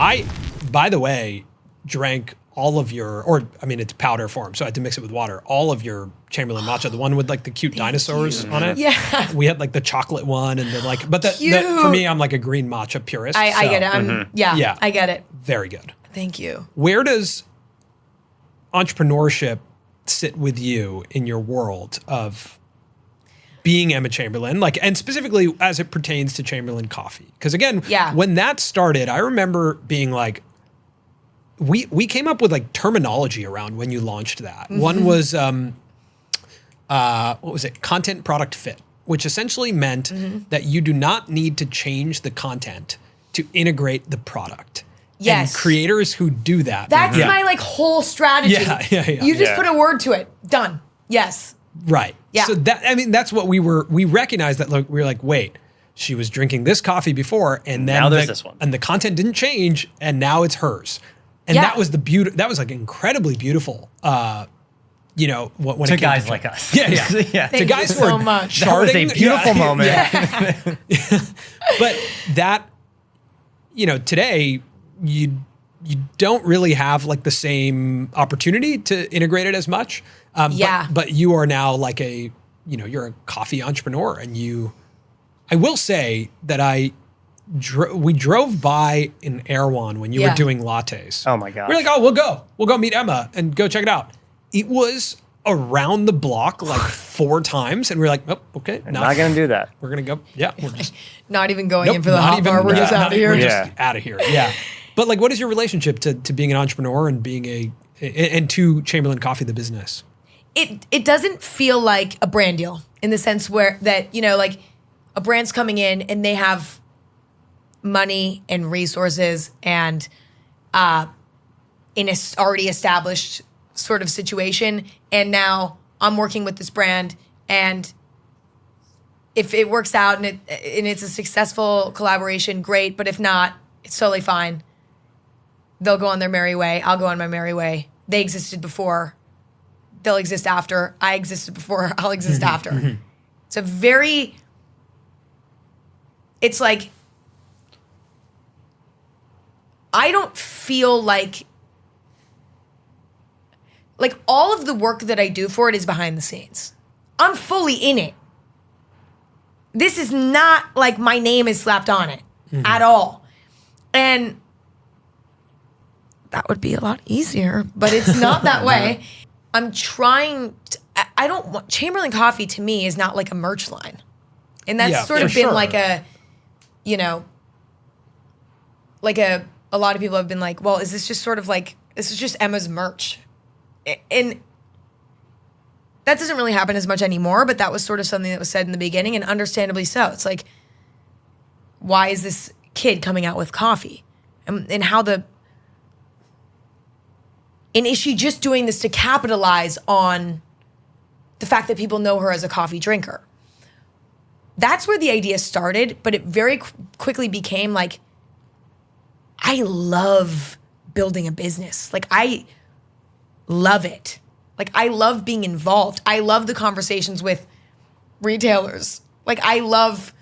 I, by the way, drank all of it's powder form, so I had to mix it with water. All of your Chamberlain matcha, the one with like the cute dinosaurs on it. Yeah. We had like the chocolate one and then like, but for me, I'm like a green matcha purist. I get it. Yeah, I get it. Very good. Thank you. Where does entrepreneurship sit with you in your world of being Emma Chamberlain, like, and specifically as it pertains to Chamberlain Coffee? Because again, when that started, I remember being like, we came up with like terminology around when you launched that. Mm-hmm. One was, what was it? Content product fit, which essentially meant that you do not need to change the content to integrate the product. Yes. And creators who do that. That's my like whole strategy. Yeah. You just put a word to it. Done. Yes. Right. Yeah. So that's what we recognized that, like, we were like, wait, she was drinking this coffee before and then now there's this one. And the content didn't change and now it's hers. And that was that was like incredibly beautiful. When to guys like us. Yeah. Thank to guys you who so are much. charting. That was a beautiful moment. Yeah. But that, today you don't really have like the same opportunity to integrate it as much. But you are now like you're a coffee entrepreneur, and I will say that we drove by in Erewhon when you were doing lattes. Oh my gosh. We're like, oh, we'll go meet Emma and go check it out. It was around the block like 4 times, and we're like, oh, okay. I'm not going to do that. We're going to go. Yeah. We're just not even going in for the hot bar. We're just out of here. We're just out of here. Yeah. But like, what is your relationship to being an entrepreneur and being and to Chamberlain Coffee, the business? It doesn't feel like a brand deal in the sense where that, like a brand's coming in and they have money and resources and in a already established sort of situation. And now I'm working with this brand, and if it works out and it's a successful collaboration, great. But if not, it's totally fine. They'll go on their merry way. I'll go on my merry way. They existed before. They'll exist after. I existed before. I'll exist after. It's like, I don't feel like all of the work that I do for it is behind the scenes. I'm fully in it. This is not like my name is slapped on it at all. And that would be a lot easier, but it's not that way. I'm trying to, I don't want, Chamberlain Coffee to me is not like a merch line. And that's sort of been like a, like a lot of people have been like, well, is this just sort of like, this is just Emma's merch. And that doesn't really happen as much anymore, but that was sort of something that was said in the beginning, and understandably so. It's like, why is this kid coming out with coffee? And is she just doing this to capitalize on the fact that people know her as a coffee drinker? That's where the idea started, but it very quickly became like, I love building a business. Like, I love it. Like, I love being involved. I love the conversations with retailers. Like, I love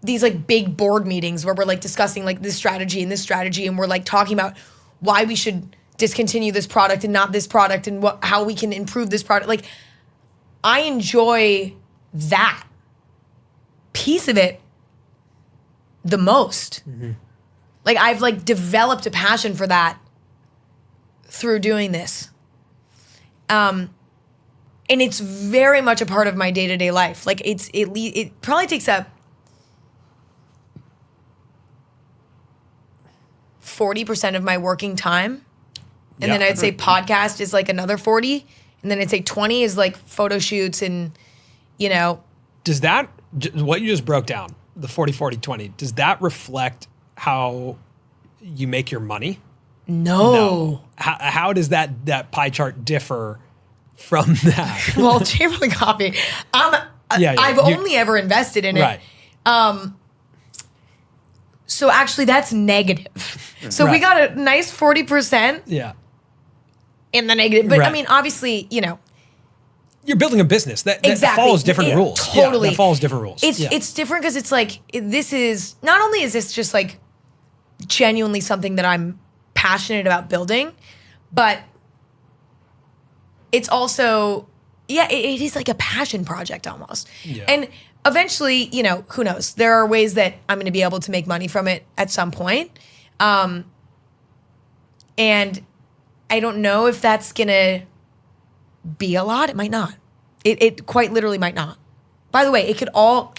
these like big board meetings where we're like discussing like this strategy, and we're like talking about why we should discontinue this product and not this product, and how we can improve this product. Like, I enjoy that piece of it the most. Like, I've like developed a passion for that through doing this. And it's very much a part of my day-to-day life. Like, it probably takes up 40% of my working time. And then I'd say podcast is like another 40. And then I'd say 20 is like photo shoots and, Does that, what you just broke down, the 40, 40, 20, does that reflect how you make your money? No. How does that pie chart differ from that? Well, Chamberlain Coffee, I've only ever invested in it. Right. So actually that's negative. So we got a nice 40%. Yeah. In the negative. But I mean, obviously, you're building a business that exactly. follows different rules. Totally. That follows different rules. It's different because it's like, this is, not only is this just like genuinely something that I'm passionate about building, but it's also, it is like a passion project almost. Yeah. And eventually, who knows? There are ways that I'm going to be able to make money from it at some point. And I don't know if that's going to be a lot. It might not. It quite literally might not. By the way, it could all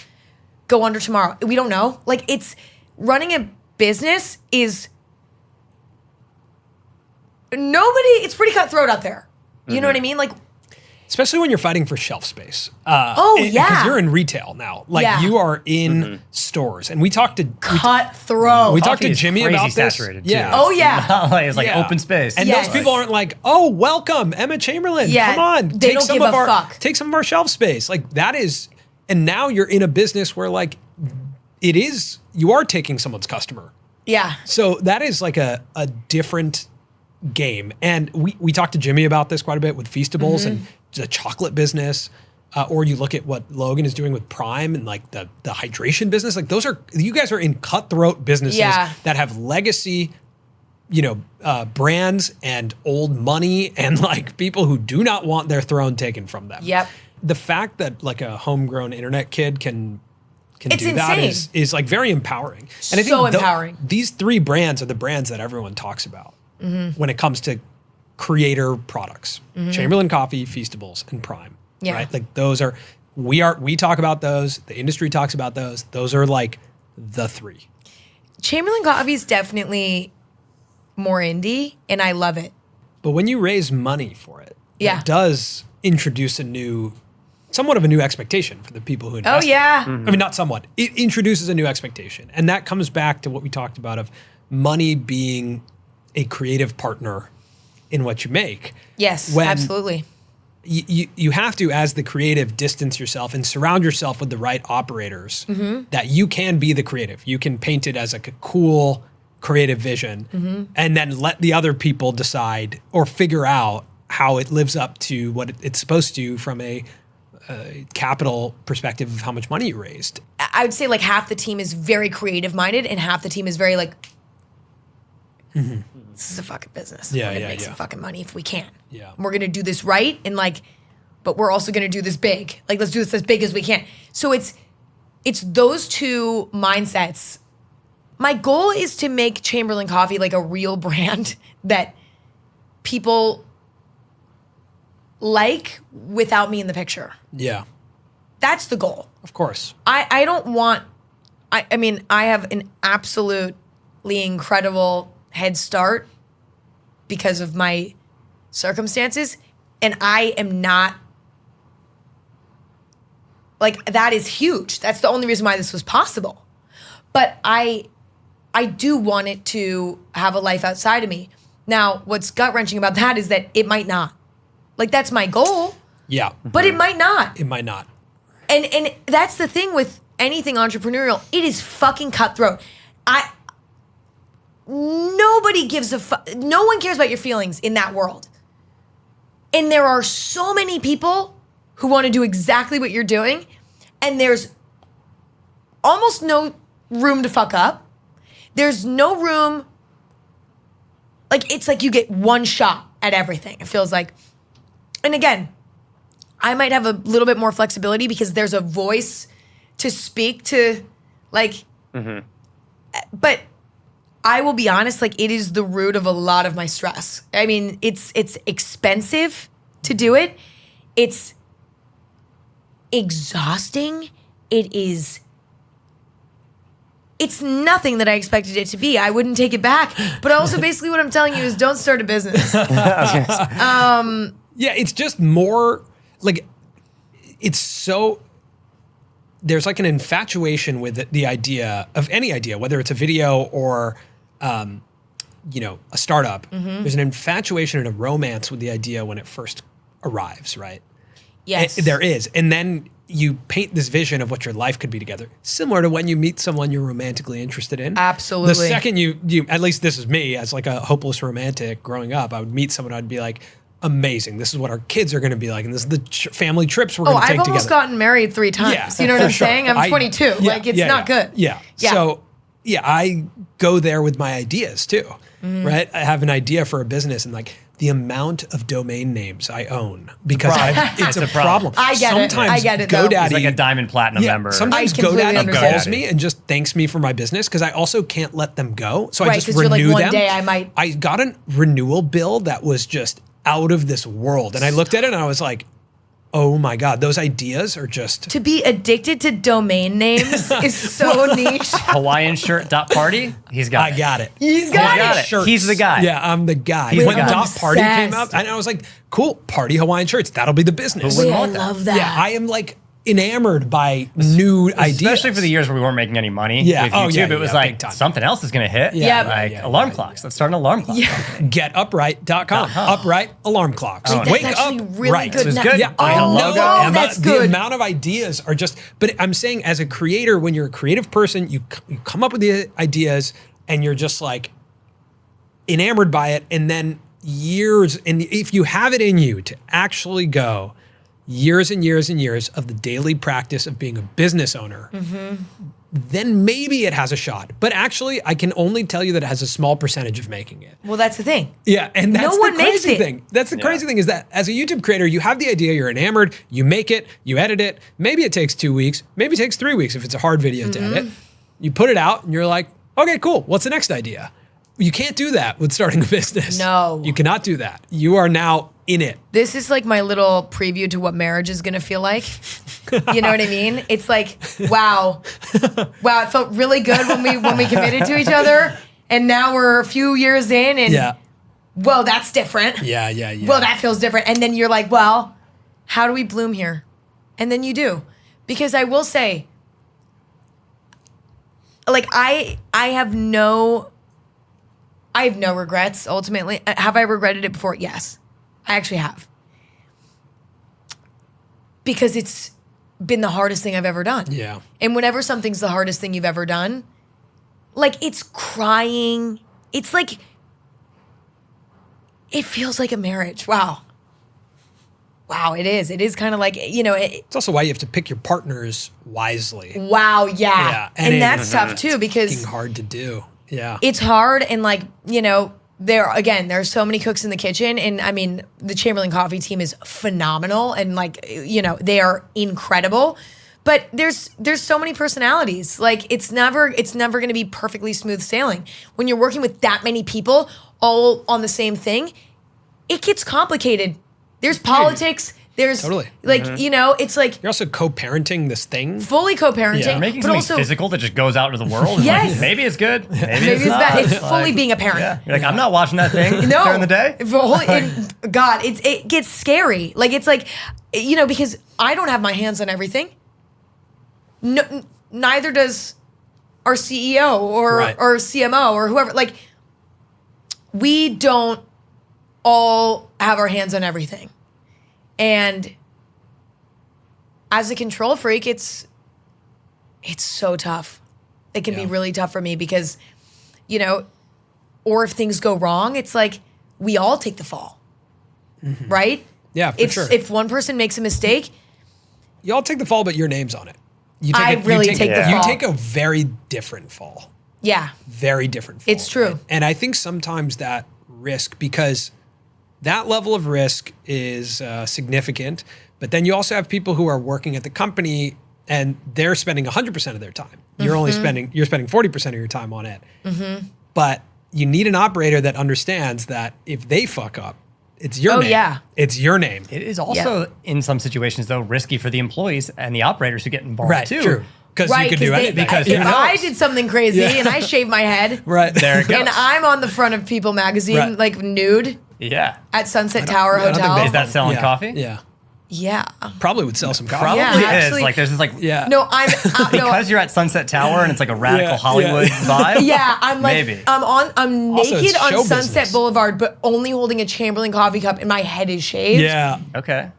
go under tomorrow. We don't know. Like, running a business is it's pretty cutthroat out there. You know what I mean? Like, especially when you're fighting for shelf space. Because you're in retail now. Like you are in stores, and we talked to cutthroat. We talked to Jimmy about this. Yeah. Oh yeah. It's like open space, and those people aren't like, oh, welcome, Emma Chamberlain. Yeah. Come on, they don't give a fuck. Take some of our shelf space. Like that is, and now you're in a business where like you are taking someone's customer. Yeah. So that is like a different game. And we talked to Jimmy about this quite a bit with Feastables and the chocolate business, or you look at what Logan is doing with Prime and like the hydration business. Like you guys are in cutthroat businesses that have legacy, brands and old money and like people who do not want their throne taken from them. Yep. The fact that like a homegrown internet kid can it's do that insane. is like very empowering. And I think empowering. These three brands are the brands that everyone talks about when it comes to creator products. Chamberlain Coffee, Feastables, and Prime. Yeah. Right? Like those are we talk about those, the industry talks about those. Those are like the three. Chamberlain Coffee is definitely more indie, and I love it. But when you raise money for it, it does introduce somewhat of a new expectation for the people who invest. Oh, yeah. I mean, not somewhat. It introduces a new expectation. And that comes back to what we talked about of money being a creative partner in what you make. Yes, absolutely. You have to, as the creative, distance yourself and surround yourself with the right operators that you can be the creative. You can paint it as like a cool creative vision and then let the other people decide or figure out how it lives up to what it's supposed to from a capital perspective of how much money you raised. I would say like half the team is very creative minded and half the team is very like, this is a fucking business. We're gonna make some fucking money if we can. Yeah. And we're gonna do this right and like, but we're also gonna do this big. Like, let's do this as big as we can. So it's those two mindsets. My goal is to make Chamberlain Coffee like a real brand that people like without me in the picture. Yeah. That's the goal. Of course. I don't want, I mean, I have an absolutely incredible head start because of my circumstances, and I am not, like, that is huge. That's the only reason why this was possible. But I do want it to have a life outside of me. Now, what's gut-wrenching about that is that it might not. Like, that's my goal. Yeah. But it might not. It might not. And that's the thing with anything entrepreneurial. It is fucking cutthroat. Nobody gives a fuck. No one cares about your feelings in that world. And there are so many people who want to do exactly what you're doing, and there's almost no room to fuck up. There's no room. Like, it's like you get one shot at everything. It feels like. And again, I might have a little bit more flexibility because there's a voice to speak to, like, but I will be honest, like, it is the root of a lot of my stress. I mean, it's expensive to do it. It's exhausting. It's nothing that I expected it to be. I wouldn't take it back. But also, basically what I'm telling you is don't start a business. Yeah, it's just more, like, it's so, there's like an infatuation with the idea of any idea, whether it's a video or, a startup. There's an infatuation and a romance with the idea when it first arrives, right? Yes. There is. And then you paint this vision of what your life could be together, similar to when you meet someone you're romantically interested in. Absolutely. The second you at least this is me, as like a hopeless romantic growing up, I would meet someone, I'd be like, amazing. This is what our kids are going to be like. And this is the family trips we're going to take together. I've almost gotten married 3 times. Yeah, you know what I'm sure. saying? I'm 22. Yeah, like, it's not good. Yeah. So I go there with my ideas too, right? I have an idea for a business and like the amount of domain names I own because it's a problem. I get it. I get it. GoDaddy, it's like a diamond platinum member. Sometimes GoDaddy calls me and just thanks me for my business because I also can't let them go. So I just renew them. One day I got a renewal bill that was just out of this world. And I looked at it and I was like, oh my God, those ideas are just... To be addicted to domain names is so niche. HawaiianShirt.party? He's got it. I got it. He's got it. Shirts. He's the guy. Yeah, I'm the guy. When .party came up, and I was like, cool, party Hawaiian shirts. That'll be the business. Wait, I love that. Yeah, I am like enamored by new ideas. Especially for the years where we weren't making any money with YouTube. It was like, something else is going to hit. Alarm clocks. Let's start an alarm clock. GetUpright.com. Upright alarm clocks. Wake up right. It was good. Yeah, that's good. The amount of ideas are just, but I'm saying as a creator, when you're a creative person, you come up with the ideas and you're just like enamored by it. And then years, and if you have it in you to actually go years and years and years of the daily practice of being a business owner, then maybe it has a shot. But actually, I can only tell you that it has a small percentage of making it. Well, that's the thing. Yeah, and that's no the one crazy makes it. thing. That's the crazy thing is that as a YouTube creator, you have the idea, you're enamored, you make it, you edit it. Maybe it takes 2 weeks, maybe it takes 3 weeks if it's a hard video to edit. You put it out and you're like, okay, cool. What's the next idea? You can't do that with starting a business. No. You cannot do that. You are now in it. This is like my little preview to what marriage is going to feel like. You know what I mean? It's like, wow, it felt really good when we committed to each other, and now we're a few years in, and well, that's different. Yeah. Well, that feels different, and then you're like, well, how do we bloom here? And then you do, because I will say, like I have no regrets. Ultimately, have I regretted it before? Yes. I actually have. Because it's been the hardest thing I've ever done. Yeah. And whenever something's the hardest thing you've ever done, like it's crying. It's like, it feels like a marriage. Wow. Wow, it is. It is kind of like, it's also why you have to pick your partners wisely. Wow, yeah. And that's tough too because it's hard to do. Yeah. It's hard and like, there's so many cooks in the kitchen, and I mean, the Chamberlain Coffee team is phenomenal, and like, they are incredible. But there's so many personalities. Like it's never going to be perfectly smooth sailing. When you're working with that many people all on the same thing, it gets complicated. There's politics. There's totally. It's like you're also co-parenting this thing. Fully co-parenting. You're making something physical that just goes out into the world. Yes. Like, maybe it's good. Maybe it's bad. not. It's fully being a parent. Yeah. You're like, I'm not watching that thing during the day. God, it gets scary. Like it's like, because I don't have my hands on everything. No, neither does our CEO or CMO or whoever. Like, we don't all have our hands on everything. And as a control freak, it's so tough. It can be really tough for me because, or if things go wrong, it's like we all take the fall, right? Yeah, for sure. If one person makes a mistake, you all take the fall, but your name's on it. You take the fall. You take a very different fall. Yeah. Very different fall. It's true. Right? And I think sometimes that risk, because that level of risk is significant, but then you also have people who are working at the company and they're spending 100% of their time. You're only spending 40% of your time on it. But you need an operator that understands that if they fuck up, it's your name. Yeah. It's your name. It is also, in some situations, though, risky for the employees and the operators who get involved, too. True. Because you could do anything. If I did something crazy and I shaved my head, there it goes. And I'm on the front of People magazine, like nude, at Sunset Tower Hotel. Is that selling coffee? Yeah. Yeah. Probably would sell some coffee. Probably actually, is. Like there's this No, I'm because you're at Sunset Tower and it's like a radical Hollywood vibe. Yeah, I'm like maybe. I'm naked on Sunset business. Boulevard, but only holding a Chamberlain coffee cup and my head is shaved. Yeah. Okay.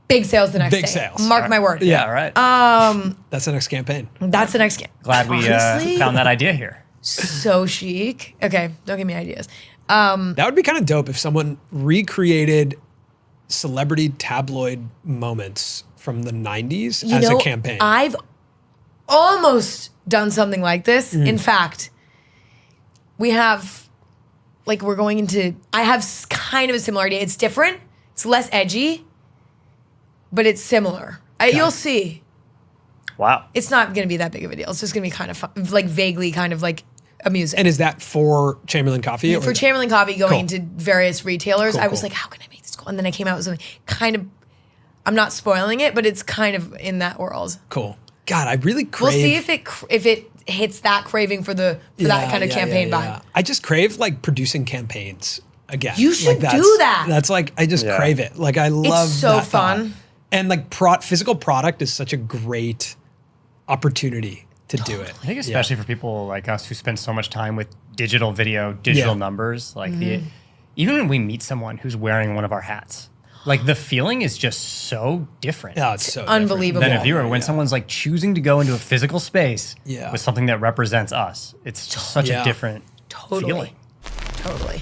Big sales the next day. Big sales. Mark my word. Yeah, all right. That's the next campaign. That's the next Glad we found that idea here. So chic. Okay, don't give me ideas. That would be kind of dope if someone recreated celebrity tabloid moments from the 90s as a campaign. I've almost done something like this. In fact, we have, like, I have kind of a similar idea. It's different. It's less edgy, but it's similar. You'll see. Wow. It's not going to be that big of a deal. It's just going to be kind of fun, like vaguely kind of like amusing. And is that for Chamberlain Coffee? For Chamberlain Coffee, going to various retailers, I was like, how can I make this cool? And then I came out with something kind of, I'm not spoiling it, but it's kind of in that world. Cool. God, I really crave. We'll see if it hits that craving for that kind of campaign vibe. I just crave like producing campaigns again. You should do that. That's like, I just crave it. Like I love it's so that fun. thought. And like physical product is such a great opportunity to do it. I think especially for people like us who spend so much time with digital video, digital numbers, like even when we meet someone who's wearing one of our hats, like the feeling is just so different. Oh, it's so unbelievable. Than a viewer when someone's like choosing to go into a physical space with something that represents us. It's such a different feeling. Totally.